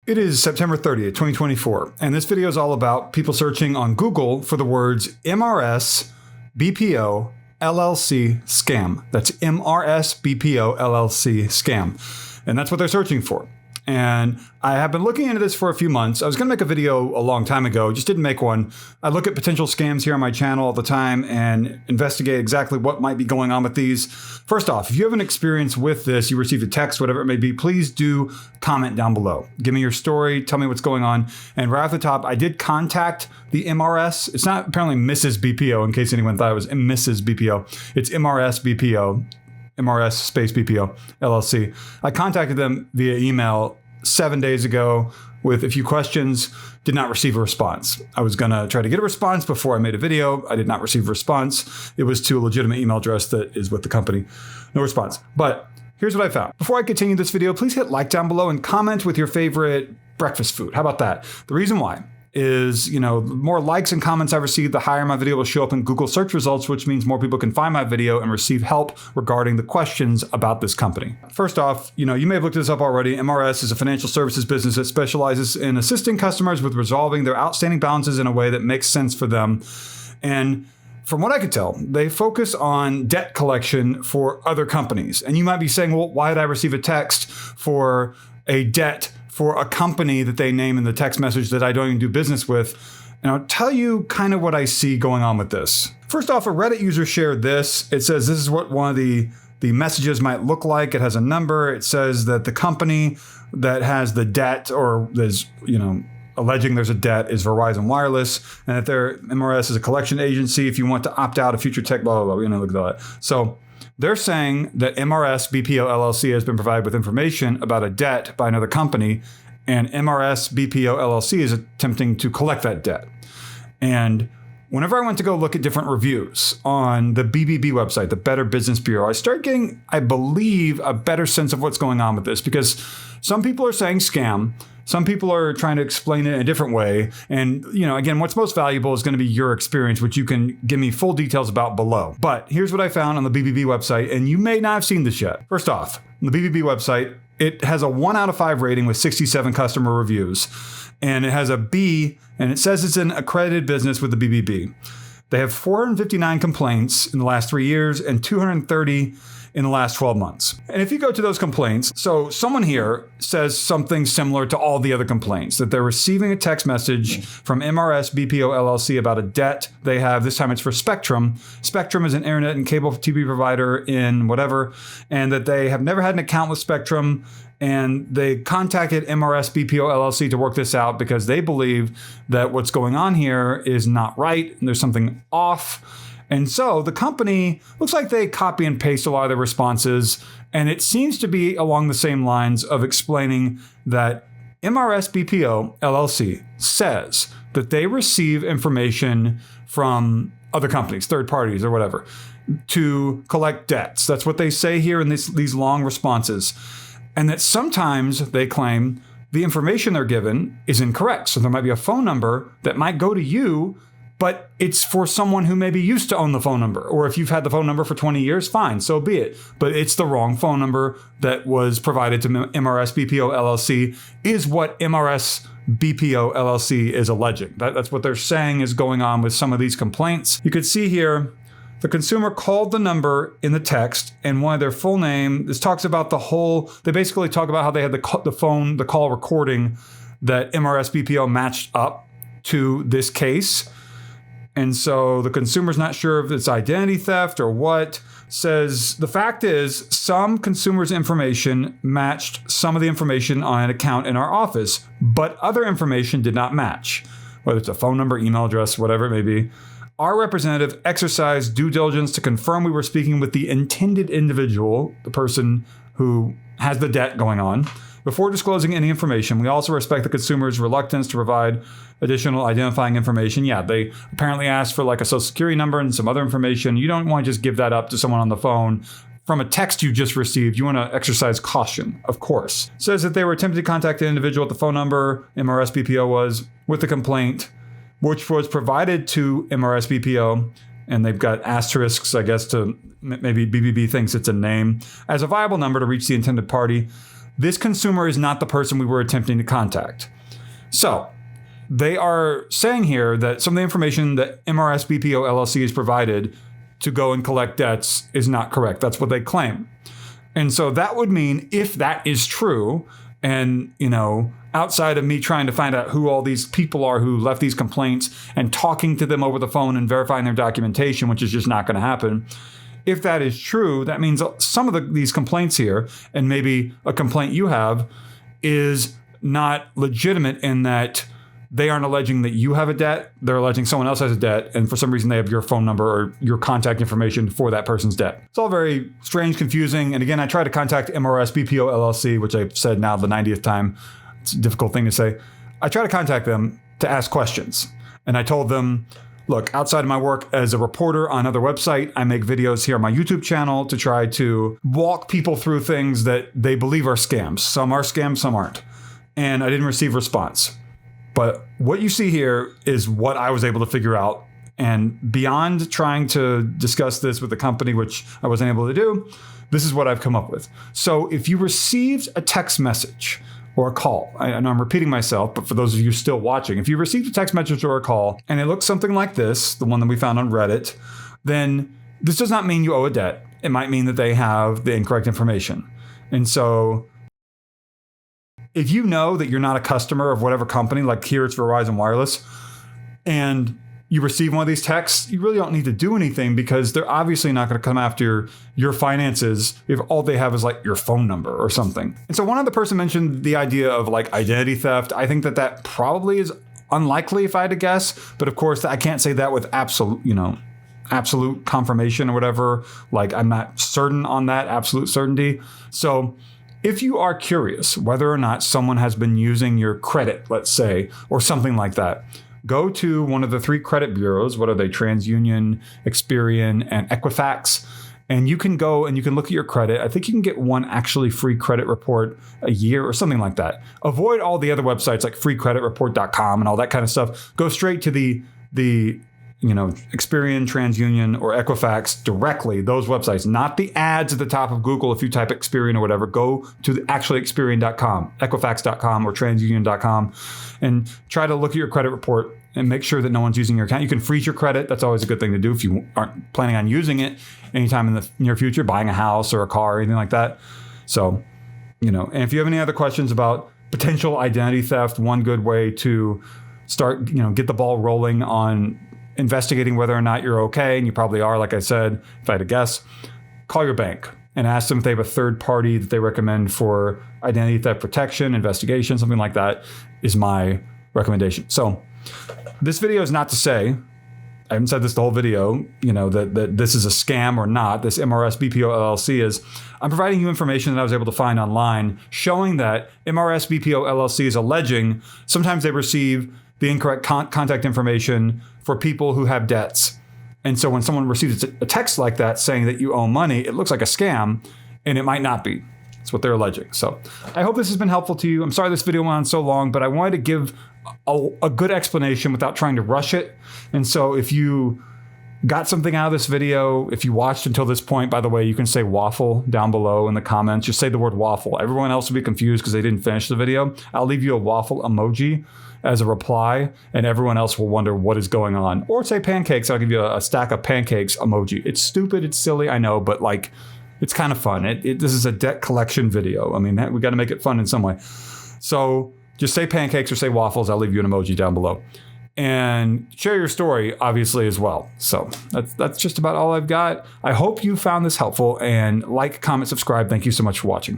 It is September 30th, 2024, and this video is all about people searching on Google for the words MRS BPO LLC scam. That's MRS BPO LLC scam. And that's what they're searching for. And I have been looking into this for a few months. I was going to make a video a long time ago, just didn't make one. I look at potential scams here on my channel all the time and investigate exactly what might be going on with these. First off, if you have an experience with this, you received a text, whatever it may be, please do comment down below. Give me your story, tell me what's going on. And right off the top, I did contact the MRS. It's not apparently Mrs. BPO, in case anyone thought it was Mrs. BPO. It's MRS BPO. MRS space BPO LLC. I contacted them via email 7 days ago with a few questions, did not receive a response. I was going to try to get a response before I made a video. I did not receive a response. It was to a legitimate email address that is with the company. No response. But here's what I found. Before I continue this video, please hit like down below and comment with your favorite breakfast food. How about that? The reason why is, the more likes and comments I receive, the higher my video will show up in Google search results, which means more people can find my video and receive help regarding the questions about this company. First off, you may have looked this up already. MRS is a financial services business that specializes in assisting customers with resolving their outstanding balances in a way that makes sense for them. And from what I could tell, they focus on debt collection for other companies. And you might be saying, well, why did I receive a text for a debt for a company that they name in the text message that I don't even do business with? And I'll tell you kind of what I see going on with this. First off, a Reddit user shared this. It says this is what one of the messages might look like. It has a number. It says that the company that has the debt, or there's, alleging there's a debt, is Verizon Wireless, and that their MRS is a collection agency. If you want to opt out of future tech, blah, blah, blah, look at that. So they're saying that MRS BPO LLC has been provided with information about a debt by another company, and MRS BPO LLC is attempting to collect that debt. And whenever I went to go look at different reviews on the BBB website, the Better Business Bureau, I started getting, I believe, a better sense of what's going on with this, because some people are saying scam. Some people are trying to explain it in a different way. And, again, what's most valuable is going to be your experience, which you can give me full details about below. But here's what I found on the BBB website, and you may not have seen this yet. First off, on the BBB website, it has a 1 out of 5 rating with 67 customer reviews. And it has a B, and it says it's an accredited business with the BBB. They have 459 complaints in the last 3 years and 230 in the last 12 months. And if you go to those complaints, so someone here says something similar to all the other complaints, that they're receiving a text message from MRS BPO LLC about a debt they have. This time it's for Spectrum. Spectrum is an internet and cable TV provider in whatever, and that they have never had an account with Spectrum. And they contacted MRS BPO LLC to work this out because they believe that what's going on here is not right and there's something off. And so the company looks like they copy and paste a lot of their responses, and it seems to be along the same lines of explaining that MRS BPO LLC says that they receive information from other companies, third parties or whatever, to collect debts. That's what they say here in these long responses. And that sometimes they claim the information they're given is incorrect. So there might be a phone number that might go to you, but it's for someone who maybe used to own the phone number. Or if you've had the phone number for 20 years, fine, so be it. But it's the wrong phone number that was provided to MRS BPO LLC, is what MRS BPO LLC is alleging. That's what they're saying is going on with some of these complaints. You could see here, the consumer called the number in the text and wanted their full name. This talks about they basically talk about how they had the call recording that MRS BPO matched up to this case. And so the consumer's not sure if it's identity theft or what. Says the fact is some consumers' information matched some of the information on an account in our office, but other information did not match, whether it's a phone number, email address, whatever it may be. Our representative exercised due diligence to confirm we were speaking with the intended individual, the person who has the debt going on. Before disclosing any information, we also respect the consumer's reluctance to provide additional identifying information. Yeah, they apparently asked for like a social security number and some other information. You don't want to just give that up to someone on the phone from a text you just received. You want to exercise caution, of course. It says that they were attempting to contact the individual at the phone number, MRS BPO was, with the complaint, which was provided to MRS BPO. And they've got asterisks, I guess, to maybe BBB thinks it's a name, as a viable number to reach the intended party. this consumer is not the person we were attempting to contact. So they are saying here that some of the information that MRS BPO LLC has provided to go and collect debts is not correct. That's what they claim. And so that would mean, if that is true, and, outside of me trying to find out who all these people are who left these complaints and talking to them over the phone and verifying their documentation, which is just not going to happen. If that is true, that means some of these complaints here, and maybe a complaint you have, is not legitimate in that they aren't alleging that you have a debt. They're alleging someone else has a debt, and for some reason they have your phone number or your contact information for that person's debt. It's all very strange, confusing. And again, I tried to contact MRS BPO LLC, which I've said now the 90th time. It's a difficult thing to say. I tried to contact them to ask questions. And I told them, look, outside of my work as a reporter on another website, I make videos here on my YouTube channel to try to walk people through things that they believe are scams. Some are scams, some aren't. And I didn't receive response. But what you see here is what I was able to figure out. And beyond trying to discuss this with the company, which I wasn't able to do, this is what I've come up with. So if you received a text message or a call, I know I'm repeating myself, but for those of you still watching, if you received a text message or a call and it looks something like this, the one that we found on Reddit, then this does not mean you owe a debt. It might mean that they have the incorrect information. And so if you know that you're not a customer of whatever company, like here it's Verizon Wireless, and you receive one of these texts, you really don't need to do anything because they're obviously not going to come after your finances if all they have is like your phone number or something. And so one other person mentioned the idea of like identity theft. I think that probably is unlikely if I had to guess, but of course I can't say that with absolute confirmation or whatever. Like I'm not certain on that, absolute certainty. So if you are curious whether or not someone has been using your credit, let's say, or something like that, go to one of the 3 credit bureaus. What are they? TransUnion, Experian, and Equifax. And you can go and you can look at your credit. I think you can get one actually free credit report a year or something like that. Avoid all the other websites like freecreditreport.com and all that kind of stuff. Go straight to the Experian, TransUnion, or Equifax directly, those websites, not the ads at the top of Google. If you type Experian or whatever, go to actually Experian.com, Equifax.com, or TransUnion.com, and try to look at your credit report and make sure that no one's using your account. You can freeze your credit. That's always a good thing to do if you aren't planning on using it anytime in the near future, buying a house or a car or anything like that. So, and if you have any other questions about potential identity theft, one good way to start, get the ball rolling on investigating whether or not you're okay, and you probably are, like I said, if I had to guess, call your bank and ask them if they have a third party that they recommend for identity theft protection, investigation, something like that is my recommendation. So this video is not to say, I haven't said this the whole video, that this is a scam or not. This MRS BPO LLC is. I'm providing you information that I was able to find online showing that MRS BPO LLC is alleging sometimes they receive the incorrect contact information for people who have debts. And so when someone receives a text like that saying that you owe money, it looks like a scam, and it might not be. That's what they're alleging. So I hope this has been helpful to you. I'm sorry this video went on so long, but I wanted to give a good explanation without trying to rush it. And so if you got something out of this video, if you watched until this point, by the way, you can say waffle down below in the comments. Just say the word waffle. Everyone else will be confused because they didn't finish the video. I'll leave you a waffle emoji as a reply, and everyone else will wonder what is going on. Or say pancakes. I'll give you a stack of pancakes emoji. It's stupid. It's silly. I know, but like, it's kind of fun. This is a debt collection video. I mean, we got to make it fun in some way. So just say pancakes or say waffles. I'll leave you an emoji down below. And share your story, obviously, as well. So that's just about all I've got. I hope you found this helpful, and like, comment, subscribe. Thank you so much for watching.